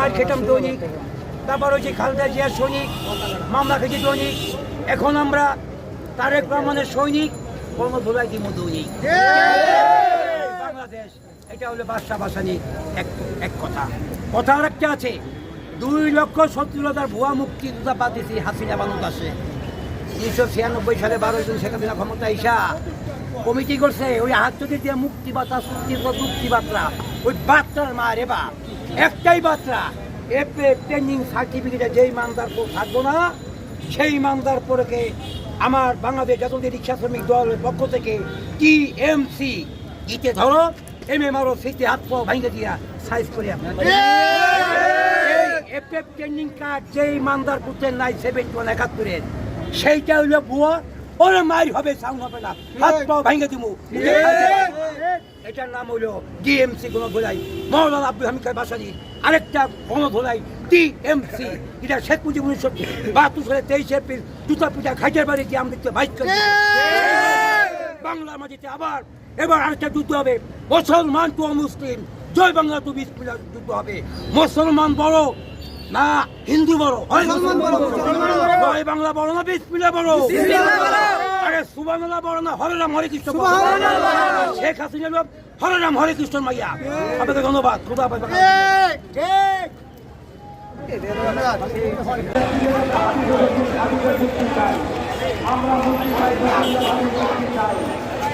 মার খেতাম দৈনিক, তারপর হচ্ছে খালেদা জিয়ার সৈনিক, মামলা খেয়েছি দৈনিক, এখন আমরা তারেক রহমানের সৈনিক, গণধোলাই দিব দৈনিক। বাংলাদেশ এটা হলো বাদশাহ বাসানি এক কথা। কথা আর একটা আছে, 2,70,000 ভুয়া মুক্তিযোদ্ধা পাঠিয়েছি হাসিনা বাংলাদেশে। 1996 সালে 12 জন শেখ হাসিনা ক্ষমতা ইসা কমিটি করছে, ওই হাতটি দিয়ে মুক্তি বার্তা, মুক্তি বার্তা, ওই বার্তার মা রে বা একটাই বার্তা, ট্রেনিং সার্টিফিকেটে যেই মানদার পর থাকবো না, সেই মানদার পরকে আমার বাংলাদেশ জাতীয় রিক্সা শ্রমিক দলের পক্ষ থেকে TMC ইতে ধরো MMRও সিটি হাত পা ভাঙে দিয়া সাইজ করে ট্রেনিং কার্ড যেই মানদার করতেন নাই 71 71 সেইটা হইলো বুয়া, ওরা মাইর হবে, সাউন্ড হবে না, হাত পা ভাঙে দিব। এটার নাম হইলো DMC গণধোলাই, মৌলানা আব্দুল হামিদ বাসানি। আরেকটা গণধোলাই TMC, এটা শেখ মুজিব 1972 সালে 23 এপ্রিল জুতা পিঠা খাইটার বাড়ি গিয়ে আমি দেখতে বাইক করে বাংলার মাটিতে আবার এবার আরেকটা যুদ্ধ হবে, মুসলমান টু মুসলিম, জয় বাংলা টু বিসমিল্লাহ যুদ্ধ হবে। মুসলমান বড় না হিন্দু বড়? জয় বাংলা বড় না বিসমিল্লাহ বড়? আরে সুবহানাল্লাহ বড় না হরে রাম হরে কৃষ্ণ? শেখ হাসিনা লোক হরে রাম হরে কৃষ্ণ মাইয়া। আপনাকে ধন্যবাদ। খুদা হাফেজ।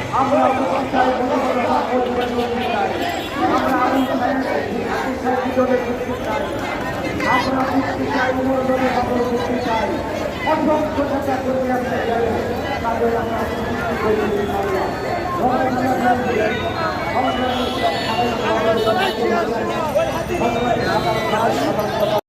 আমরা